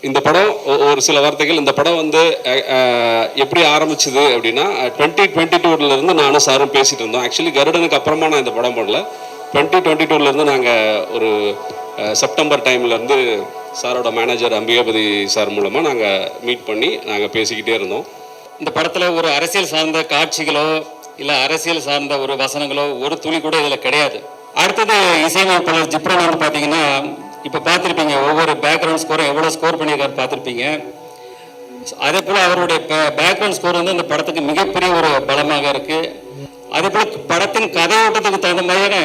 இந்த படம் ஒரு சில வார்த்தைகள். இந்த படம் வந்து எப்படி ஆரம்பிச்சுது அப்படின்னா 2022 நானும் சாரும் பேசிகிட்டு இருந்தோம். ஆக்சுவலி கருடனுக்கு அப்புறமா நான் இந்த படம் பண்ணல. 2022 நாங்கள் ஒரு செப்டம்பர் டைம்லேருந்து சாரோட மேனேஜர் அம்பிகாபதி சார் மூலமாக நாங்கள் மீட் பண்ணி நாங்கள் பேசிக்கிட்டே இருந்தோம். இந்த படத்தில் ஒரு அரசியல் சார்ந்த காட்சிகளோ இல்லை அரசியல் சார்ந்த ஒரு வசனங்களோ ஒரு துளி கூட இதில் கிடையாது. அடுத்தது இசையமைப்பாளர் ஜிப்ரான் வந்து பார்த்தீங்கன்னா, இப்போ பார்த்துருப்பீங்க ஒவ்வொரு பேக்ரவுண்ட் ஸ்கோரும் எவ்வளோ ஸ்கோர் பண்ணியிருக்காரு பார்த்துருப்பீங்க. அதே போல் அவருடைய பேக்ரவுண்ட் ஸ்கோர் வந்து இந்த படத்துக்கு மிகப்பெரிய ஒரு பலமாக இருக்குது. அதே போல் படத்தின் கதையோட்டத்துக்கு தகுந்த மாதிரியான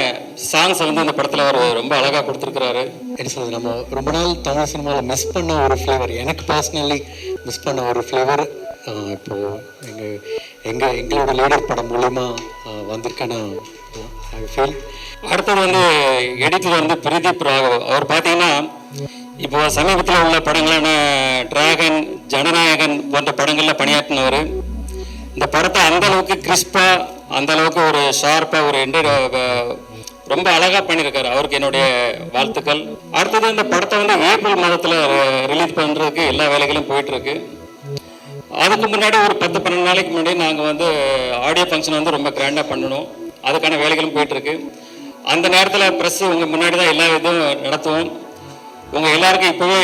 சாங்ஸை வந்து இந்த படத்தில் அவர் ரொம்ப அழகாக கொடுத்துருக்கிறாரு. என்ன சொல்றது, நம்ம ரொம்ப நாள் தமிழ் சினிமாவில் மிஸ் பண்ண ஒரு ஃப்ளேவர், எனக்கு பர்சனலி மிஸ் பண்ண ஒரு ஃப்ளேவர் இப்போது எங்களோட லீடர் படம் மூலமா வந்திருக்கேன்னு ஐ ஃபீல். அடுத்தது வந்து எடிட்டர் வந்து பிரதீப் ராகவ். அவர் பார்த்தீங்கன்னா இப்போ சமீபத்தில் உள்ள படங்களான டிராகன், ஜனநாயகன் போன்ற படங்களில் பணியாற்றினவர். இந்த படத்தை அந்த அளவுக்கு கிறிஸ்பாக, அந்த அளவுக்கு ஒரு ஷார்ப்பாக ஒரு ரொம்ப அழகாக பண்ணியிருக்காரு. அவருக்கு என்னுடைய வாழ்த்துக்கள். அடுத்தது இந்த படத்தை வந்து ஏப்ரல் மாதத்தில் ரிலீஸ் பண்ணுறதுக்கு எல்லா வேலைகளும் போயிட்டுருக்கு. அதுக்கு முன்னாடி ஒரு 10-12 நாளைக்கு முன்னாடி நாங்கள் வந்து ஆடியோ ஃபங்க்ஷன் வந்து ரொம்ப கிராண்டாக பண்ணணும். அதுக்கான வேலைகளும் போயிட்டுருக்கு. அந்த நேரத்தில் ப்ரெஸ் உங்கள் முன்னாடி தான் எல்லா இதுவும் நடத்துவோம். உங்கள் எல்லாருக்கும் இப்போவே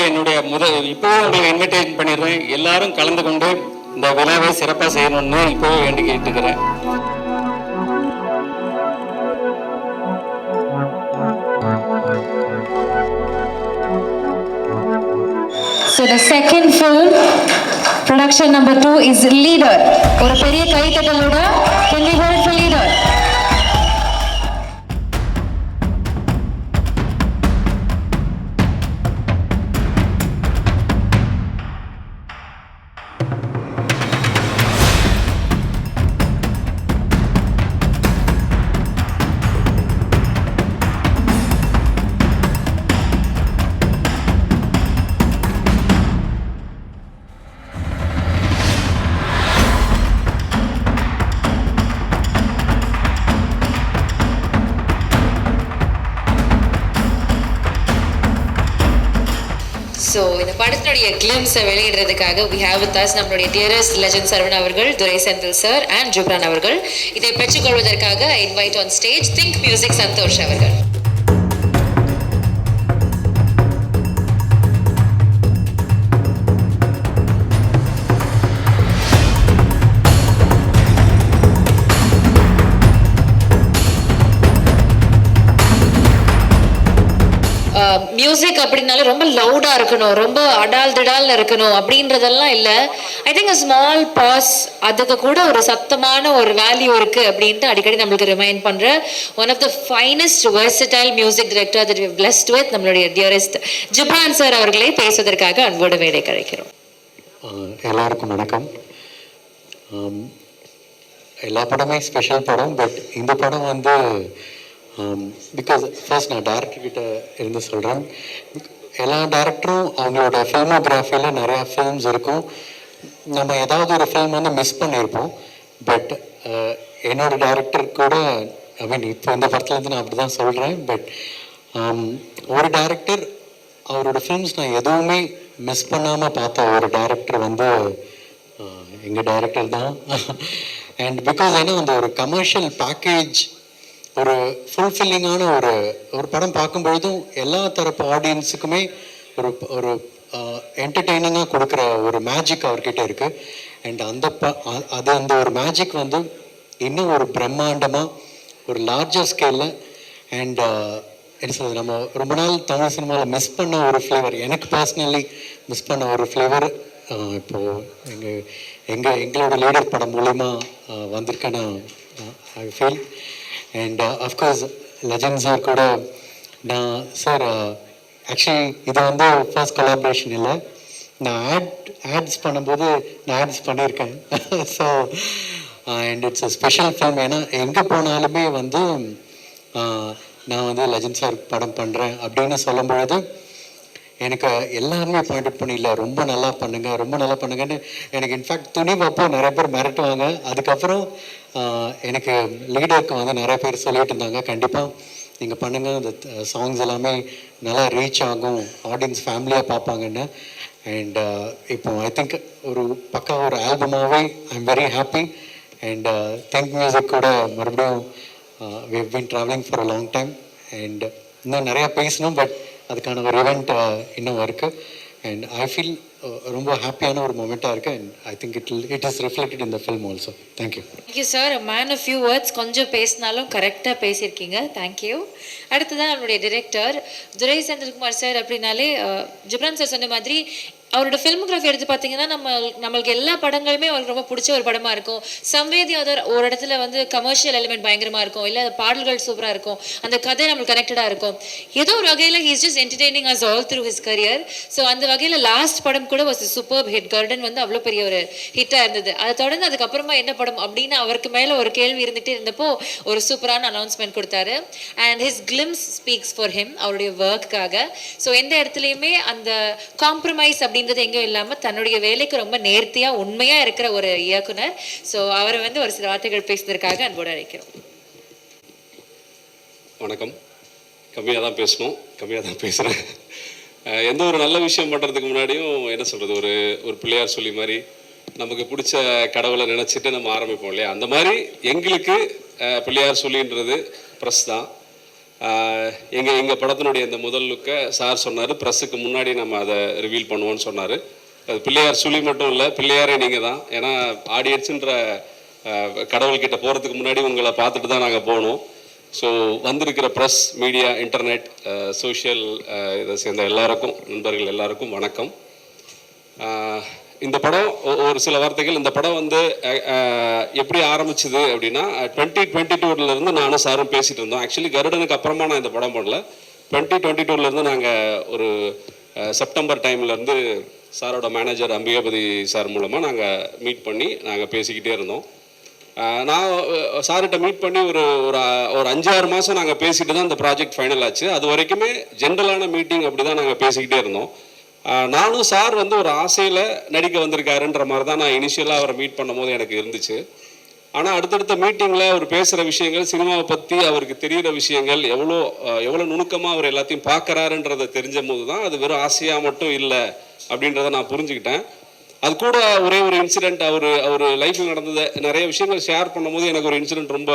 இப்போவே உங்களுக்கு இன்விடேஷன் பண்ணிடுறேன். எல்லாரும் கலந்து கொண்டு இந்த விழாவை சிறப்பாக செய்யணும்னு இப்போவே வேண்டி கேட்டுக்கிறேன். So the second film, production number 2 is Leader. ஒரு பெரிய கைத்தட்டலோட can we hold for Leader? So இந்த படத்தினுடைய கிளிம்ஸை வெளியிடுறதுக்காக we have with us நம்மளுடைய dearest legend சரவணன் அவர்கள், துரை செந்தில் சார் அண்ட் ஜிப்ரான் அவர்கள். இதை பெற்றுக்கொள்வதற்காக invite on stage Think Music Santhosh அவர்கள். மியூசிக் அப்படின்னாலும் ரொம்ப லவுடாக இருக்கணும், ரொம்ப அடால் இருக்கணும் அப்படின்றதெல்லாம் இல்லை. I think a small pass, அதுக்கு கூட ஒரு சத்தமான ஒரு வேல்யூ இருக்குது அப்படின்ட்டு அடிக்கடி நம்மளுக்கு ரிமைண்ட் பண்ணுற one of the finest versatile music director that we blessed with நம்மளுடைய டியரஸ்ட் ஜிப்ரான் சார் அவர்களை பேசுவதற்காக அன்போடு மேடை கிடைக்கிறோம். எல்லாருக்கும் வணக்கம். எல்லா படமே ஸ்பெஷல் படம், பட் இந்த படம் வந்து பிகாஸ் ஃபர்ஸ்ட் நான் டேரக்டர்கிட்ட இருந்து சொல்கிறேன். எல்லா டேரக்டரும் அவங்களோட ஃபில்மோகிராஃபியில் நிறையா ஃபில்ம்ஸ் இருக்கும். நம்ம ஏதாவது ஒரு ஃபில்ம் வந்து மிஸ் பண்ணியிருப்போம். பட் என்னோடய டேரக்டர் கூட ஐ மீன் இப்போ இந்த படத்துலேருந்து நான் அப்படி தான் சொல்கிறேன். பட் ஒரு டேரக்டர் அவரோட ஃபில்ம்ஸ் நான் எதுவுமே மிஸ் பண்ணாமல் பார்த்த ஒரு டேரக்டர் வந்து எங்கள் டேரக்டர் தான். அண்ட் பிகாஸ் ஏன்னா அந்த ஒரு கமர்ஷியல் பேக்கேஜ், ஒரு ஃபுல்ஃபில்லிங்கான ஒரு படம் பார்க்கும்பொழுதும் எல்லா தரப்பு ஆடியன்ஸுக்குமே ஒரு என்டர்டெய்னிங்காக கொடுக்குற ஒரு மேஜிக் அவர்கிட்ட இருக்குது. அண்ட் அந்த ஒரு மேஜிக் வந்து இன்னும் ஒரு பிரம்மாண்டமாக ஒரு லார்ஜர் ஸ்கேலில் அண்ட் என்ன சொல்கிறது, நம்ம ரொம்ப நாள் தமிழ் சினிமாவில் மிஸ் பண்ண ஒரு ஃப்ளேவர், எனக்கு பர்சனலி மிஸ் பண்ண ஒரு ஃப்ளேவர் இப்போது எங்களோட லீடர் படம் மூலமா வந்திருக்கேன்னு I feel. And of course legend sir கூட நான் சார் ஆக்சுவலி இது வந்து ஃபர்ஸ்ட் கொலாபரேஷன் இல்லை, நான் ஆட்ஸ் பண்ணும்போது நான் ஆட்ஸ் பண்ணியிருக்கேன். So and it's a special film. ஏன்னா எங்கே போனாலுமே வந்து நான் வந்து லெஜண்ட் சார் படம் பண்ணுறேன் அப்படின்னு சொல்லும் பொழுது எனக்கு எல்லாருமே பாயிண்ட் அவுட் பண்ணி இல்லை ரொம்ப நல்லா பண்ணுங்கன்னு எனக்கு இன்ஃபேக்ட் துணிவப்போ நிறைய பேர் மிரட்டுவாங்க. அதுக்கப்புறம் எனக்கு லீடருக்கு வந்து நிறைய பேர் சொல்லிட்டு இருந்தாங்க, கண்டிப்பாக நீங்கள் பண்ணுங்கள், அந்த சாங்ஸ் எல்லாமே நல்லா ரீச் ஆகும், ஆடியன்ஸ் ஃபேமிலியாக பார்ப்பாங்கன்னு. அண்ட் இப்போ ஐ திங்க் ஒரு பக்கா ஒரு ஆல்பமாகவே I am very happy. And Think Music கூட மறுபடியும் we have been travelling for a long time. And இன்னும் நிறையா பேசணும், பட் அதுக்கான ஒரு ஈவெண்ட் இன்னும் இருக்குது. அண்ட் ஐ ஃபீல் ரொம்ப ஹாப்பியான ஒரு மொமெண்ட்டாக இருக்குது. And I think it is reflected in the film also. Thank you. Thank you sir. Man of few words, கொஞ்சம் பேசினாலும் கரெக்டாக பேசியிருக்கீங்க. தேங்க்யூ. அடுத்ததான் நம்மளுடைய டிரெக்டர் துரை செந்தில்குமார் சார். அப்படின்னாலே ஜிப்ரான் சார் சொன்ன மாதிரி அவரோட ஃபில்மோகிராஃபி எடுத்து பார்த்தீங்கன்னா நம்மளுக்கு எல்லா படங்களுமே அவருக்கு ரொம்ப பிடிச்ச ஒரு படமாக இருக்கும். சம்வேதி அதர் ஒரு இடத்துல வந்து கமர்ஷியல் எலிமெண்ட் பயங்கரமாக இருக்கும், இல்லை பாடல்கள் சூப்பராக இருக்கும், அந்த கதை நம்மளுக்கு கனெக்டடாக இருக்கும். ஏதோ ஒரு வகையில் he's just entertaining as all through his career. So அந்த வகையில் லாஸ்ட் படம் கூட வாஸ் சூப்பர் ஹிட். கர்டன் வந்து அவ்வளோ பெரிய ஒரு ஹிட்டாக இருந்தது. அதை தொடர்ந்து அதுக்கப்புறமா என்ன படம் அப்படின்னு அவருக்கு மேலே ஒரு கேள்வி இருந்துகிட்டே இருந்தப்போ ஒரு சூப்பரான அனௌன்ஸ்மெண்ட் கொடுத்தாரு. And his glimpse speaks for him, அவருடைய ஒர்க்குக்காக. ஸோ எந்த இடத்துலையுமே அந்த காம்ப்ரமைஸ் அப்படின்றது எங்கேயும் இல்லாமல் தன்னுடைய வேலைக்கு ரொம்ப நேர்த்தியாக உண்மையாக இருக்கிற ஒரு இயக்குனர். ஸோ அவரை வந்து ஒரு சில வார்த்தைகள் பேசுவதற்காக அன்போடு அழைக்கிறோம். வணக்கம். கம்மியாக தான் பேசணும், கம்மியாக தான் பேசுகிறேன். எந்த ஒரு நல்ல விஷயம் பண்ணுறதுக்கு முன்னாடியும் என்ன சொல்கிறது, ஒரு பிள்ளையார் சொல்லி மாதிரி நமக்கு பிடிச்ச கடவுளை நினச்சிட்டு நம்ம ஆரம்பிப்போம் இல்லையா? அந்த மாதிரி எங்களுக்கு பிள்ளையார் சொல்லின்றது ப்ரெஸ் தான். எங்கள் படத்தினுடைய இந்த முதல் லுக்கை சார் சொன்னார், ப்ரெஸ்ஸுக்கு முன்னாடி நம்ம அதை ரிவீல் பண்ணுவோன்னு சொன்னார். அது பிள்ளையார் சொல்லி மட்டும் இல்லை, பிள்ளையாரே நீங்கள் தான். ஏன்னா ஆடியன்ஸுன்ற கடவுள்கிட்ட போகிறதுக்கு முன்னாடி உங்களை பார்த்துட்டு தான் நாங்கள் போனோம். ஸோ வந்திருக்கிற ப்ரெஸ், மீடியா, இன்டர்நெட், சோஷியல் இதை சேர்ந்த எல்லாருக்கும், நண்பர்கள் எல்லாருக்கும் வணக்கம். இந்த படம் ஒரு சில வார்த்தைகள். இந்த படம் வந்து எப்படி ஆரம்பிச்சுது அப்படின்னா 2022 நானும் சாரும் பேசிகிட்டு இருந்தோம். ஆக்சுவலி கருடனுக்கு அப்புறமா நான் இந்த படம் பண்ணல. 2022 நாங்கள் ஒரு செப்டம்பர் டைம்லேருந்து சாரோட மேனேஜர் அம்பிகாபதி சார் மூலமாக நாங்கள் மீட் பண்ணி நாங்கள் பேசிக்கிட்டே இருந்தோம். நான் சார்கிட்ட மீட் பண்ணி ஒரு 5-6 மாதம் நாங்கள் பேசிட்டு தான் இந்த ப்ராஜெக்ட் ஃபைனல் ஆச்சு. அது வரைக்குமே ஜென்ரலான மீட்டிங் அப்படி தான் நாங்கள் பேசிக்கிட்டே இருந்தோம். நானும் சார் வந்து ஒரு ஆசையில் நடிக்க வந்திருக்காருன்ற மாதிரி தான் நான் இனிஷியலாக அவரை மீட் பண்ணும் போது எனக்கு இருந்துச்சு. ஆனால் அடுத்தடுத்த மீட்டிங்கில் அவர் பேசுகிற விஷயங்கள், சினிமாவை பற்றி அவருக்கு தெரிகிற விஷயங்கள், எவ்வளோ நுணுக்கமாக அவர் எல்லாத்தையும் பார்க்குறாருன்றதை தெரிஞ்ச போது தான் அது வெறும் ஆசையாக மட்டும் இல்லை அப்படின்றத நான் புரிஞ்சுக்கிட்டேன். அது கூட ஒரே ஒரு இன்சிடெண்ட், அவர் லைஃப்பில் நடந்தது நிறைய விஷயங்கள் ஷேர் பண்ணும்போது எனக்கு ஒரு இன்சிடெண்ட் ரொம்ப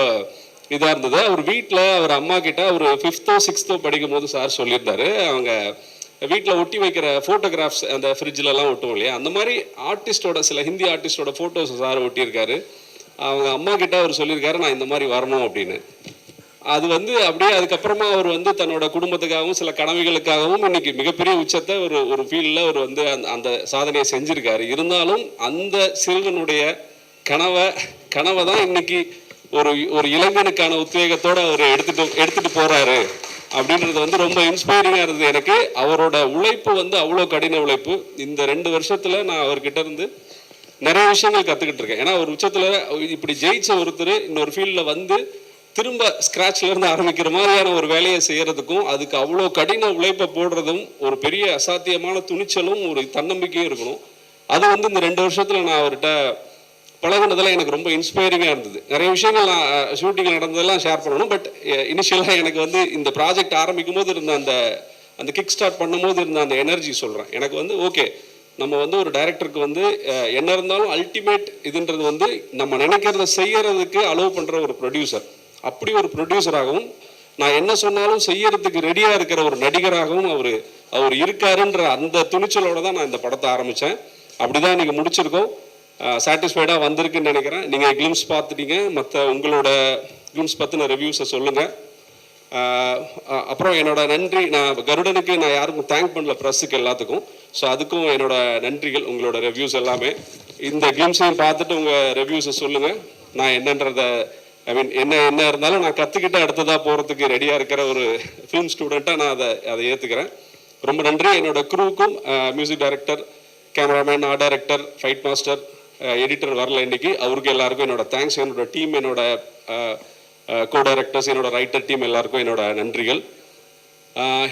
இதாக இருந்தது. அவர் வீட்டில் அவர் அம்மா கிட்ட ஒரு 5th 6th படிக்கும் போது சார் சொல்லியிருந்தாரு, அவங்க வீட்டில் ஒட்டி வைக்கிற ஃபோட்டோகிராஃப்ஸ் அந்த ஃப்ரிட்ஜிலலாம் ஒட்டுவோம் இல்லையா, அந்த மாதிரி ஆர்டிஸ்டோட, சில ஹிந்தி ஆர்டிஸ்டோட ஃபோட்டோஸ் சார் ஒட்டியிருக்காரு. அவங்க அம்மா கிட்ட அவர் சொல்லியிருக்காரு, நான் இந்த மாதிரி வரணும் அப்படின்னு. அது வந்து அப்படியே அதுக்கப்புறமா அவர் வந்து தன்னோட குடும்பத்துக்காகவும் சில கனவுகளுக்காகவும் இன்னைக்கு மிகப்பெரிய உச்சத்தை ஒரு ஃபீல்டில் அவர் வந்து அந்த சாதனையை செஞ்சுருக்காரு. இருந்தாலும் அந்த சிறுவனுடைய கனவை தான் இன்னைக்கு ஒரு இளைஞனுக்கான உத்வேகத்தோடு அவர் எடுத்துட்டு போகிறாரு அப்படின்றது வந்து ரொம்ப இன்ஸ்பைரிங்காக இருந்தது எனக்கு. அவரோட உழைப்பு வந்து அவ்வளோ கடின உழைப்பு. இந்த 2 வருஷத்தில் நான் அவர்கிட்ட இருந்து நிறைய விஷயங்கள் கற்றுக்கிட்டு இருக்கேன். ஏன்னா ஒரு உச்சத்தில் இப்படி ஜெயிச்ச ஒருத்தர் இன்னொரு ஃபீல்டில் வந்து திரும்ப ஸ்க்ராட்ச்லேருந்து ஆரம்பிக்கிற மாதிரியான ஒரு வேலையை செய்கிறதுக்கும், அதுக்கு அவ்வளோ கடின உழைப்பை போடுறதும், ஒரு பெரிய அசாத்தியமான துணிச்சலும் ஒரு தன்னம்பிக்கையும் இருக்கணும். அது வந்து இந்த 2 வருஷத்தில் நான் அவர்கிட்ட பழகுனதெல்லாம் எனக்கு ரொம்ப இன்ஸ்பைரிங்காக இருந்தது. நிறைய விஷயங்கள் நான் ஷூட்டிங் நடந்ததெல்லாம் ஷேர் பண்ணணும். பட் இனிஷியலாக எனக்கு வந்து இந்த ப்ராஜெக்ட் ஆரம்பிக்கும் போது இருந்த அந்த கிக் ஸ்டார்ட் பண்ணும்போது இருந்த அந்த எனர்ஜி சொல்கிறேன். எனக்கு வந்து ஓகே, நம்ம வந்து ஒரு டைரக்டருக்கு வந்து என்ன இருந்தாலும் அல்டிமேட் இதுன்றது வந்து நம்ம நினைக்கிறத செய்யறதுக்கு அலோவ் பண்ணுற ஒரு ப்ரொடியூசர். அப்படி ஒரு ப்ரொடியூசராகவும் நான் என்ன சொன்னாலும் செய்யறதுக்கு ரெடியாக இருக்கிற ஒரு நடிகராகவும் அவர் இருக்காருன்ற அந்த துணிச்சலோட தான் நான் இந்த படத்தை ஆரம்பித்தேன். அப்படி தான் இன்றைக்கி முடிச்சிருக்கோம். சாட்டிஸ்ஃபைடாக வந்திருக்குன்னு நினைக்கிறேன். நீங்கள் கிளிம்ஸ் பார்த்துட்டீங்க, மற்ற உங்களோட கிளிம்ஸ் பற்றின ரிவ்யூஸை சொல்லுங்கள். அப்புறம் என்னோட நன்றி, நான் கருடனுக்கு நான் யாருக்கும் தேங்க் பண்ணல, ப்ரெஸ்ஸுக்கு எல்லாத்துக்கும். ஸோ அதுக்கும் என்னோட நன்றிகள். உங்களோட ரிவ்யூஸ் எல்லாமே இந்த கிளிம்ஸையும் பார்த்துட்டு உங்கள் ரிவ்யூஸை சொல்லுங்கள். நான் என்னன்றதை என்ன இருந்தாலும் நான் கற்றுக்கிட்டு அடுத்ததாக போகிறதுக்கு ரெடியாக இருக்கிற ஒரு ஃபிலிம் ஸ்டூடெண்ட்டாக நான் அதை ஏற்றுக்கிறேன். ரொம்ப நன்றி. என்னோட க்ரூவுக்கும், music director, cameraman, art director, fight master, editor வரல இன்னைக்கு, அவருக்கு எல்லாருக்கும் என்னோட தேங்க்ஸ். என்னோட டீம், என்னோட கோ டைரக்டர்ஸ், என்னோட ரைட்டர் டீம் எல்லாருக்கும் என்னோட நன்றிகள்.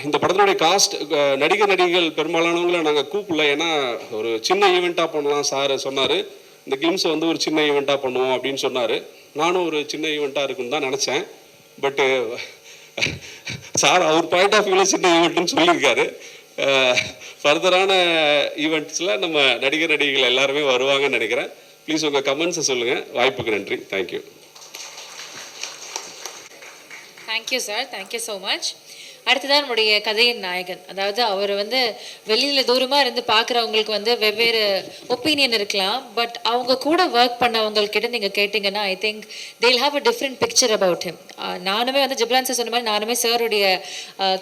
இந்த படத்தினுடைய காஸ்ட், நடிகர்கள் பெரும்பாலானவங்களை நாங்கள் கூப்பிடல. ஏன்னா ஒரு சின்ன ஈவெண்ட்டாக பண்ணலாம் சார் சொன்னார். இந்த கிளிம்ஸை வந்து ஒரு சின்ன ஈவெண்ட்டாக பண்ணுவோம் அப்படின்னு சொன்னார். நானும் ஒரு சின்ன ஈவெண்ட்டாக இருக்குன்னு தான் நினச்சேன். பட்டு சார் அவர் பாயிண்ட் ஆஃப் வியூவில் சின்ன ஈவெண்ட்டுன்னு சொல்லியிருக்காரு. ஃபர்தரான ஈவெண்ட்ஸில் நம்ம நடிகர் நடிகைகள் எல்லாருமே வருவாங்கன்னு நினைக்கிறேன். ப்ளீஸ் உங்கள் கமெண்ட்ஸை சொல்லுங்கள். வாய்ப்புக்கு நன்றி. Thank you. Thank you sir, thank you so much. அடுத்ததான் நம்முடைய கதையின் நாயகன். அதாவது அவர் வந்து வெளியில் தூரமாக இருந்து பார்க்குறவங்களுக்கு வந்து வெவ்வேறு ஒப்பீனியன் இருக்கலாம். பட் அவங்க கூட ஒர்க் பண்ணவங்கக்கிட்ட நீங்கள் கேட்டிங்கன்னா I think they'll have a different picture about him. நானுமே வந்து ஜிப்ரான் சார் சொன்ன மாதிரி நானுமே சாருடைய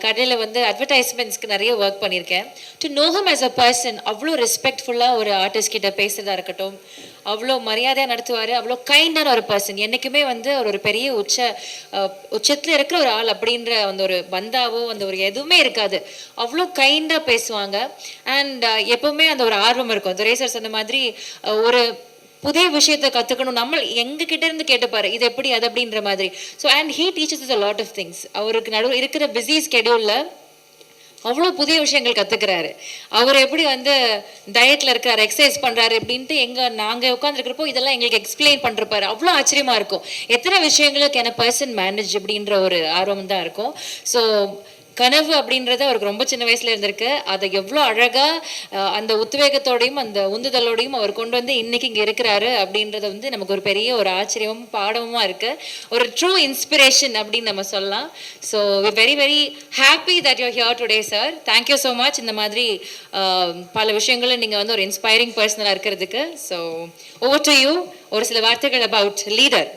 கடையில் வந்து அட்வர்டைஸ்மெண்ட்ஸ்க்கு நிறைய ஒர்க் பண்ணியிருக்கேன். To know him as a person, அவ்வளோ ரெஸ்பெக்ட்ஃபுல்லாக ஒரு ஆர்டிஸ்ட் கிட்ட பேசுகிறதா இருக்கட்டும், அவ்வளோ மரியாதையாக நடத்துவார், அவ்வளோ கைண்டான ஒரு பர்சன். என்றைக்குமே வந்து அவர் ஒரு பெரிய உச்சத்தில் இருக்கிற ஒரு ஆள் அப்படின்ற அந்த ஒரு பந்தாவோ அந்த ஒரு எதுவுமே இருக்காது. அவ்வளோ கைண்டாக பேசுவாங்க. அண்ட் எப்போவுமே அந்த ஒரு ஆர்வம் இருக்கும். துரை சார் சொன்ன மாதிரி ஒரு புதிய விஷயத்தை கற்றுக்கணும், நம்ம எங்ககிட்ட இருந்து கேட்டுப்பாரு இது எப்படி அது அப்படின்ற மாதிரி. So and he teachers is a lot of things. அவருக்கு நடுவில் இருக்கிற பிஸி ஸ்கெடியூலில் அவ்வளோ புதிய விஷயங்கள் கற்றுக்கிறாரு. அவர் எப்படி வந்து டயட்டில் இருக்கிறாரு, எக்ஸசைஸ் பண்ணுறாரு அப்படின்ட்டு நாங்கள் உட்காந்துருக்கிறப்போ இதெல்லாம் எங்களுக்கு எக்ஸ்பிளைன் பண்ணுறப்பாரு. அவ்வளோ ஆச்சரியமாக இருக்கும். எத்தனை விஷயங்களை கேன் அ பர்சன் மேனேஜ் அப்படின்ற ஒரு ஆர்வம் தான் இருக்கும். ஸோ கனவு அப்படின்றது அவருக்கு ரொம்ப சின்ன வயசுல இருந்திருக்கு. அதை எவ்வளோ அழகாக அந்த உத்வேகத்தோடையும் அந்த உந்துதலோடையும் அவர் கொண்டு வந்து இன்னைக்கு இங்கே இருக்கிறாரு அப்படின்றது வந்து நமக்கு ஒரு பெரிய ஒரு ஆச்சரியமும் பாடமுமா இருக்கு. ஒரு ட்ரூ இன்ஸ்பிரேஷன் அப்படின்னு நம்ம சொல்லலாம். So we very very happy that you here today sir. Thank you so much. இந்த மாதிரி பல விஷயங்களும் நீங்கள் வந்து ஒரு இன்ஸ்பைரிங் பர்சனலாக இருக்கிறதுக்கு. So over to you. ஒரு சில வார்த்தைகள் அபவுட் லீடர்.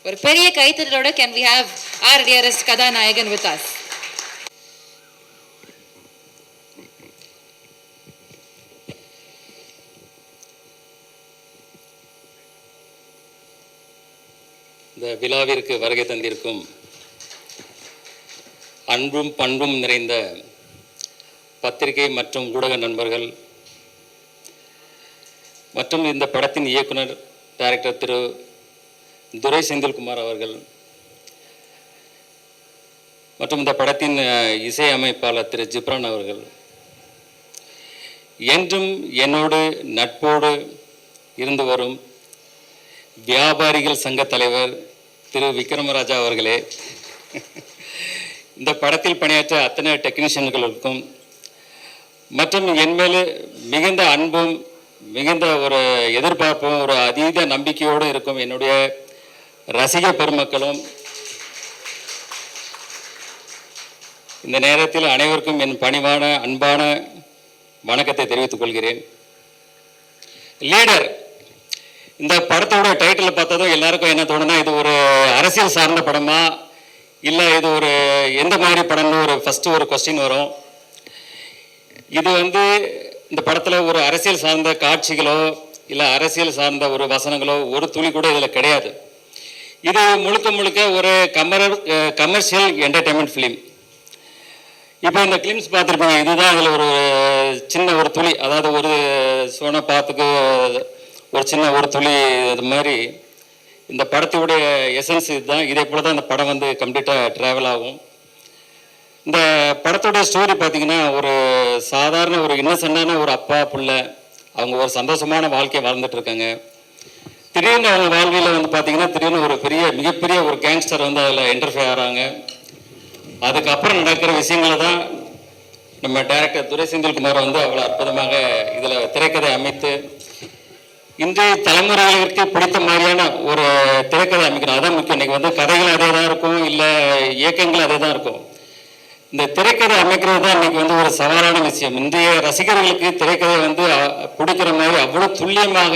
ஒரு பெரிய கைத்தட்டலோட can we have our dearest கதாநாயகன் வித் அஸ். இந்த விழாவிற்கு வருகை தந்திருக்கும் அன்பும் பண்பும் நிறைந்த பத்திரிகை மற்றும் ஊடக நண்பர்கள் மற்றும் இந்த படத்தின் இயக்குனர் டைரக்டர் திரு துரை செந்தில்குமார் அவர்கள் மற்றும் இந்த படத்தின் இசையமைப்பாளர் திரு ஜிப்ரான் அவர்கள், என்றும் என்னோடு நட்போடு இருந்து வரும் வியாபாரிகள் சங்க தலைவர் திரு விக்ரமராஜா அவர்களே, இந்த படத்தில் பணியாற்ற அத்தனை டெக்னீஷியன்களுக்கும் மற்றும் என் மேலே மிகுந்த அன்பும் மிகுந்த ஒரு எதிர்பார்ப்பும் ஒரு அதீத நம்பிக்கையோடு இருக்கும் என்னுடைய ரசிக பெருமக்களும், இந்த நேரத்தில் அனைவருக்கும் என் பணிவான அன்பான வணக்கத்தை தெரிவித்துக் கொள்கிறேன். லீடர் இந்த படத்தோட டைட்டில் பார்த்ததும் எல்லாருக்கும் என்ன தோணுன்னா, இது ஒரு அரசியல் சார்ந்த படமா இல்லை இது ஒரு எந்த மாதிரி படம்னு ஒரு ஃபஸ்ட்டு ஒரு கொஸ்டின் வரும். இது வந்து இந்த படத்தில் ஒரு அரசியல் சார்ந்த காட்சிகளோ இல்லை அரசியல் சார்ந்த ஒரு வசனங்களோ ஒரு துளி கூட இதில் கிடையாது. இது முழுக்க முழுக்க ஒரு கமர்ஷியல் என்டர்டைன்மெண்ட் ஃபிலிம். இப்போ இந்த ஃபிலிம்ஸ் பார்த்துருப்பாங்க, இதுதான் அதில் ஒரு சின்ன ஒரு துளி, அதாவது ஒரு சோன பாத்துக்கு ஒரு சின்ன ஒரு துளி. அது மாதிரி இந்த படத்தோடைய எசன்ஸ் இதுதான். இதே போல தான் இந்த படம் வந்து கம்ப்ளீட்டாக ட்ராவல் ஆகும். இந்த படத்தோட ஸ்டோரி பார்த்தீங்கன்னா, ஒரு சாதாரண ஒரு இன்னசென்டான ஒரு அப்பா பிள்ளை, அவங்க ஒரு சந்தோஷமான வாழ்க்கையை வாழ்ந்துட்டு இருக்காங்க. திடீர்னு அவங்க வாழ்வியில் வந்து பார்த்தீங்கன்னா திடீர்னு ஒரு மிகப்பெரிய ஒரு கேங்ஸ்டர் வந்து அதில் என்டர்ஃபை ஆகிறாங்க. அதுக்கப்புறம் நடக்கிற விஷயங்களை தான் நம்ம டைரக்டர் துரை செந்தில்குமார் வந்து அவ்வளோ அற்புதமாக இதில் திரைக்கதை அமைத்து இன்றைய தலைமுறைகளுக்கு பிடித்த மாதிரியான ஒரு திரைக்கதை அமைக்கணும். அதான் முக்கியம். இன்றைக்கி வந்து கதைகள் அதே தான் இருக்கும், இல்லை இயக்கங்கள் அதே தான் இருக்கும். இந்த திரைக்கதை அமைக்கிறது தான் இன்றைக்கி வந்து ஒரு சவாலான விஷயம். இன்றைய ரசிகர்களுக்கு திரைக்கதை வந்து பிடிக்கிற மாதிரி அவ்வளோ துல்லியமாக,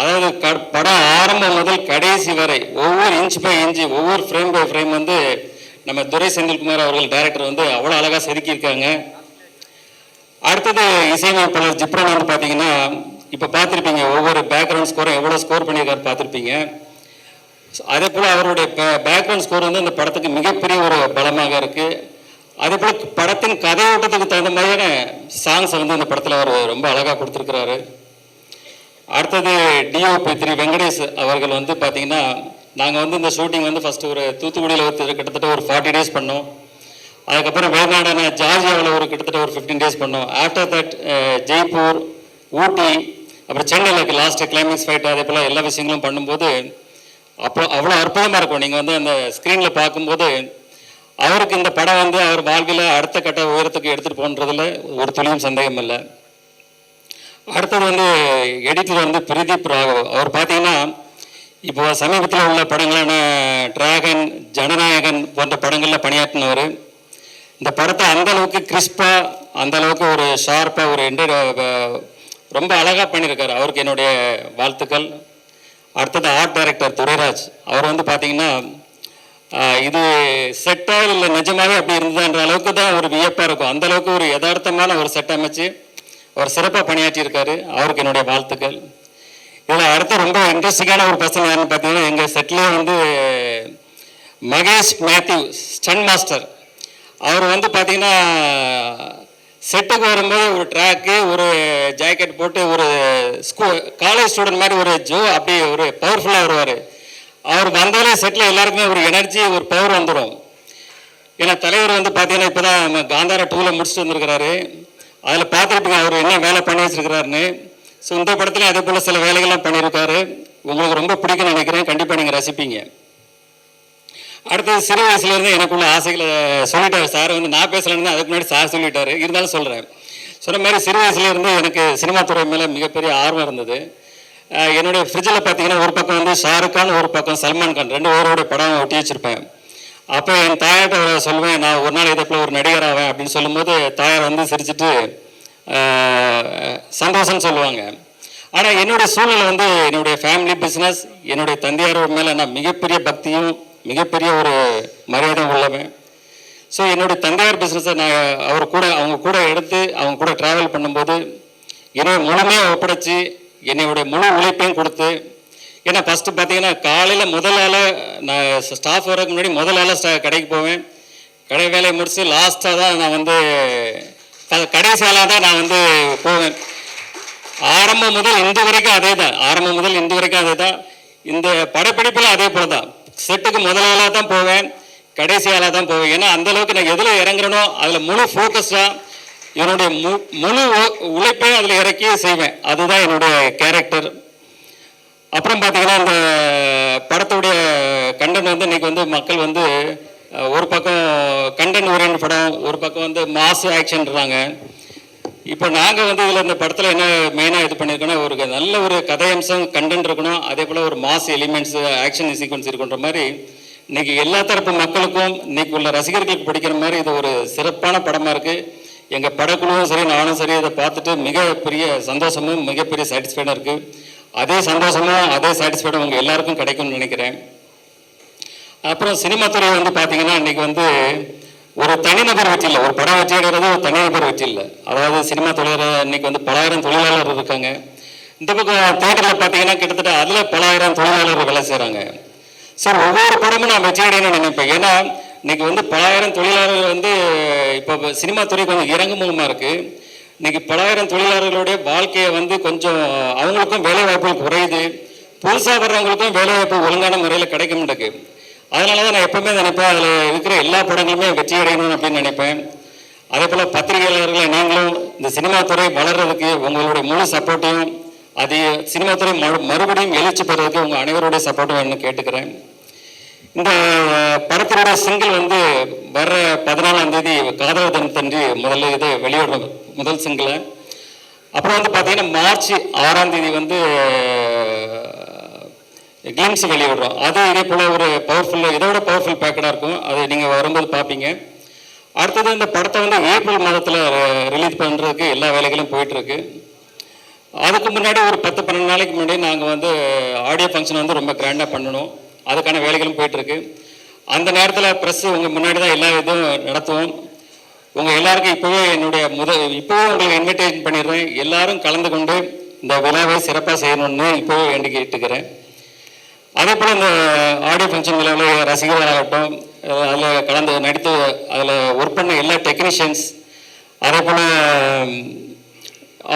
அதாவது படம் ஆரம்பம் முதல் கடைசி வரை ஒவ்வொரு இன்ச் பை இன்ச்சு ஒவ்வொரு ஃப்ரேம் பை ஃப்ரேம் வந்து நம்ம துரை செந்தில்குமார் அவர்கள் டைரக்டர் வந்து அவ்வளோ அழகாக செதுக்கியிருக்காங்க. அடுத்தது இசையமைப்பாளர் ஜிப்ரான் வந்து பார்த்தீங்கன்னா, இப்போ பார்த்துருப்பீங்க ஒவ்வொரு பேக்ரவுண்ட் ஸ்கோரும் எவ்வளோ ஸ்கோர் பண்ணியிருக்காரு பார்த்துருப்பீங்க. அதே போல் அவருடைய பேக்ரவுண்ட் ஸ்கோர் வந்து இந்த படத்துக்கு மிகப்பெரிய ஒரு பலமாக இருக்குது. அதே போல் படத்தின் கதையோட்டத்துக்கு தகுந்த மாதிரியான சாங்ஸை வந்து இந்த படத்தில் அவர் ரொம்ப அழகாக கொடுத்துருக்கிறாரு. அடுத்தது டிஓபி திரு வெங்கடேஷ் அவர்கள் வந்து பார்த்திங்கன்னா, நாங்கள் வந்து இந்த ஷூட்டிங் வந்து ஃபஸ்ட்டு ஒரு தூத்துக்குடியில் கிட்டத்தட்ட ஒரு 40 days பண்ணோம். அதுக்கப்புறம் வெளிநாடான ஜார்ஜியாவில் ஒரு கிட்டத்தட்ட ஒரு 15 days பண்ணோம். ஆஃப்டர் தட் ஜெய்ப்பூர், ஊட்டி, அப்புறம் சென்னையில் லாஸ்ட்டு கிளைமேக்ஸ் ஃபைட், அதே போல் எல்லா விஷயங்களும் பண்ணும்போது அப்போ அவ்வளோ அற்புதமாக இருக்கும். நீங்கள் வந்து அந்த ஸ்க்ரீனில் பார்க்கும்போது அவருக்கு இந்த படம் வந்து அவர் வாழ்வில் அடுத்த கட்ட உயரத்துக்கு எடுத்துகிட்டு போன்றதில் ஒரு துளியும் சந்தேகம் இல்லை. அடுத்தது வந்து எடிட்டர் வந்து பிரதீப் ராகவ். அவர் பார்த்தீங்கன்னா இப்போ சமீபத்தில் உள்ள படங்களான டிராகன், ஜனநாயகன் போன்ற படங்களில் பணியாற்றினவர். இந்த படத்தை அந்தளவுக்கு கிறிஸ்பாக, அந்தளவுக்கு ஒரு ஷார்ப்பாக ஒரு ரொம்ப அழகாக பண்ணியிருக்காரு. அவருக்கு என்னுடைய வாழ்த்துக்கள். அடுத்தது ஆர்ட் டைரக்டர் துரைராஜ். அவர் வந்து பார்த்தீங்கன்னா இது செட்டாக இல்லை நிஜமாகவே அப்படி இருந்ததுன்ற அளவுக்கு தான் ஒரு வியப்பாக இருக்கும். அந்தளவுக்கு ஒரு யதார்த்தமான ஒரு செட் அமைச்சு அவர் சிறப்பாக பணியாற்றியிருக்காரு. அவருக்கு என்னுடைய வாழ்த்துக்கள். இதில் அடுத்து ரொம்ப இன்ட்ரெஸ்டிங்கான ஒரு பர்சன் யாருன்னு பார்த்தீங்கன்னா எங்கள் செட்லேயே வந்து மகேஷ் மேத்யூ, ஸ்டன் மாஸ்டர். அவர் வந்து பார்த்தீங்கன்னா செட்டுக்கு வரும்போது ஒரு ட்ராக்கு, ஒரு ஜாக்கெட் போட்டு ஒரு காலேஜ் ஸ்டூடெண்ட் மாதிரி ஒரு அப்படி ஒரு பவர்ஃபுல்லாக வருவார். அவர் வந்தாலே செட்டில் எல்லாருக்குமே ஒரு எனர்ஜி, ஒரு பவர் வந்துடும். ஏன்னா தலைவர் வந்து பார்த்தீங்கன்னா இப்போ தான் காந்தாரா 2ல் முடிச்சுட்டு வந்திருக்கிறாரு. அதில் பார்த்துருப்பீங்க அவர் என்ன வேலை பண்ணி வச்சுருக்கிறாருன்னு. ஸோ இந்த படத்துலையும் அதே போல் சில வேலைகள்லாம் பண்ணியிருக்காரு. உங்களுக்கு ரொம்ப பிடிக்கும்னு நினைக்கிறேன். கண்டிப்பாக நீங்கள் ரசிப்பீங்க. அடுத்தது சிறு வயசுலேருந்து எனக்குள்ள ஆசைகளை சொல்லிட்டார் சார். வந்து நான் பேசலன்னு அதுக்கு முன்னாடி சார் சொல்லிட்டாரு, இருந்தாலும் சொல்கிறேன். சொன்ன மாதிரி சிறு வயசுலேருந்து எனக்கு சினிமா துறை மேலே மிகப்பெரிய ஆர்வம் இருந்தது. என்னுடைய ஃப்ரிட்ஜில் பார்த்தீங்கன்னா ஒரு பக்கம் வந்து ஷாருக் கான், ஒரு பக்கம் சல்மான் கான், 2 பேரோட படம் ஒட்டி வச்சுருப்பேன். அப்போ என் தாயார்கிட்ட சொல்லுவேன், நான் ஒரு நாள் இதை போல் ஒரு நடிகர் ஆவேன் அப்படின்னு சொல்லும்போது தாயார் வந்து சிரிச்சுட்டு சந்தோஷம்னு சொல்லுவாங்க. ஆனால் என்னுடைய சூழ்நிலை வந்து என்னுடைய ஃபேமிலி பிஸ்னஸ், என்னுடைய தந்தையார் மேலே நான் மிகப்பெரிய பக்தியும் மிகப்பெரிய ஒரு மரியாதை உள்ளவன். ஸோ என்னுடைய தந்தையார் பிஸ்னஸை நான் அவங்க கூட எடுத்து அவங்க கூட ட்ராவல் பண்ணும்போது என்னை முழுமையாக ஒப்படைச்சி என்னுடைய முழு உழைப்பையும் கொடுத்து, ஏன்னா ஃபஸ்ட்டு பார்த்தீங்கன்னா காலையில் முதலால் நான் ஸ்டாஃப் வரதுக்கு முன்னாடி முதலால் கடைக்கு போவேன். கடை வேலையை முடித்து லாஸ்ட்டாக தான் நான் வந்து கடைசி ஆளாக தான் நான் வந்து போவேன். ஆரம்பம் முதல் இன்று வரைக்கும் அதே தான். இந்த படப்பிடிப்பில் அதே போல் தான். செட்டுக்கு முதலாளாக தான் போவேன், கடைசி ஆளாக தான் போவேன். ஏன்னா அந்தளவுக்கு நான் எதில் இறங்குறனோ அதில் முழு ஃபோக்கஸ்டாக என்னுடைய முழு உழைப்பையும் அதில் இறக்கி செய்வேன். அதுதான் என்னுடைய கேரக்டர். அப்புறம் பார்த்தீங்கன்னா இந்த படத்துடைய கண்டென்ட் வந்து இன்றைக்கி வந்து மக்கள் வந்து ஒரு பக்கம் கண்டென்ட் ஓரியன்ட் படம், ஒரு பக்கம் வந்து மாஸ் ஆக்ஷன்றாங்க. இப்போ நாங்கள் வந்து இதில் இந்த படத்தில் என்ன மெயினாக இது பண்ணியிருக்கோன்னா, ஒரு நல்ல ஒரு கதையம்சம் கண்டென்ட் இருக்கணும், அதே போல் ஒரு மாஸ் எலிமெண்ட்ஸ் ஆக்ஷன் சீக்வன்ஸ் இருக்குன்ற மாதிரி இன்றைக்கி எல்லா தரப்பு மக்களுக்கும் இன்றைக்கி உள்ள ரசிகர்களுக்கு பிடிக்கிற மாதிரி இது ஒரு சிறப்பான படமாக இருக்குது. எங்கள் படக்குழுவும் சரி, நானும் சரி, இதை பார்த்துட்டு மிகப்பெரிய சந்தோஷமும் மிகப்பெரிய சாட்டிஸ்ஃபைடாக இருக்குது. அதே சந்தோஷமும் அதே சாட்டிஸ்ஃபைடும் உங்கள் எல்லாருக்கும் கிடைக்கும்னு நினைக்கிறேன். அப்புறம் சினிமா துறை வந்து பார்த்தீங்கன்னா இன்றைக்கி வந்து ஒரு தனிநபர் வெற்றி இல்லை, ஒரு படம் வெற்றிங்கிறது ஒரு தனிநபர் வெற்றி இல்லை. அதாவது சினிமா தொழிலாளர் இன்னைக்கு வந்து பலாயிரம் தொழிலாளர் இருக்காங்க. இந்த பக்கம் தேட்டரில் பார்த்தீங்கன்னா கிட்டத்தட்ட அதில் பலாயிரம் தொழிலாளர்கள் வேலை செய்கிறாங்க. சார் ஒவ்வொரு படமும் நான் வெற்றி அடையணும்னு நினைப்பேன். ஏன்னா இன்னைக்கு வந்து பலாயிரம் தொழிலாளர்கள் வந்து இப்போ சினிமா துறை கொஞ்சம் இறங்குமுகமாக இருக்குது. இன்னைக்கு பலாயிரம் தொழிலாளர்களுடைய வாழ்க்கையை வந்து கொஞ்சம் அவங்களுக்கும் வேலை வாய்ப்புகள் குறையுது, புதுசாக வர்றவங்களுக்கும் வேலை வாய்ப்பு ஒழுங்கான முறையில் கிடைக்க மாட்டேங்குது. அதனால தான் நான் எப்பவுமே நினைப்பேன், அதில் இருக்கிற எல்லா படங்களுமே வெற்றி அடையணும் அப்படின்னு நினைப்பேன். அதே போல் பத்திரிகையாளர்களை நீங்களும் இந்த சினிமா துறை வளர்கிறதுக்கு உங்களுடைய முழு சப்போர்ட்டையும், அது சினிமா துறை மறுபடியும் எழுச்சி பெறதுக்கு உங்கள் அனைவருடைய சப்போர்ட்டும் வேணும்னு கேட்டுக்கிறேன். இந்த படத்தினுடைய சிங்கிள் வந்து வர்ற 14ஆம் தேதி காதலர் தினத்தன்று முதல்ல இது வெளியிடுறோம், முதல் சிங்கிளை. அப்புறம் வந்து பார்த்தீங்கன்னா மார்ச் 6ஆம் தேதி வந்து கிளிம்ஸ் வெளியிடுறோம். அது இதே போல் ஒரு பவர்ஃபுல், இதோட பவர்ஃபுல் பேக்கடாக இருக்கும். அது நீங்கள் வரும்போது பார்ப்பீங்க. அடுத்தது இந்த படத்தை வந்து ஏப்ரல் மாதத்தில் ரிலீஸ் பண்ணுறதுக்கு எல்லா வேலைகளும் போயிட்டுருக்கு. அதுக்கு முன்னாடி ஒரு 10-12 நாளைக்கு முன்னாடி நாங்கள் வந்து ஆடியோ ஃபங்க்ஷன் வந்து ரொம்ப கிராண்டாக பண்ணணும். அதுக்கான வேலைகளும் போயிட்டுருக்கு. அந்த நேரத்தில் ப்ரெஸ் உங்கள் முன்னாடி தான் எல்லா இதுவும் நடத்துவோம். உங்கள் எல்லாருக்கும் இப்போவே இப்போவே உங்களுக்கு இன்விடேஷன் பண்ணிடுறேன். எல்லாரும் கலந்து கொண்டு இந்த விழாவை சிறப்பாக செய்யணும்னு இப்போவே வேண்டி கேட்டுக்கிறேன். அதே போல் இந்த ஆடியோ ஃபங்க்ஷன் விழாவில் ரசிகர்களாகட்டும், அதில் கலந்து நடித்து அதில் ஒர்க் பண்ண எல்லா டெக்னீஷியன்ஸ், அதே போல்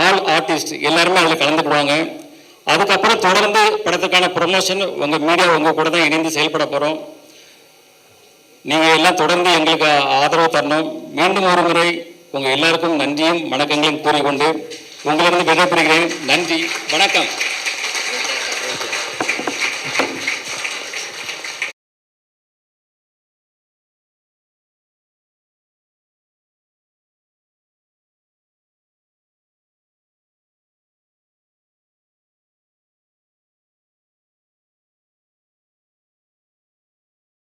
ஆல் ஆர்டிஸ்ட் எல்லாருமே அதில் கலந்துக்குவாங்க. அதுக்கப்புறம் தொடர்ந்து படத்துக்கான ப்ரொமோஷன் உங்கள் மீடியா உங்கள் கூட தான் இணைந்து செயல்பட போகிறோம். நீங்கள் எல்லாம் தொடர்ந்து எங்களுக்கு ஆதரவு தரணும். மீண்டும் ஒரு முறை உங்கள் எல்லாருக்கும் நன்றியும் வணக்கங்களையும் கூறிக்கொண்டு உங்களிடம் விடைபெறுகிறேன். நன்றி, வணக்கம்.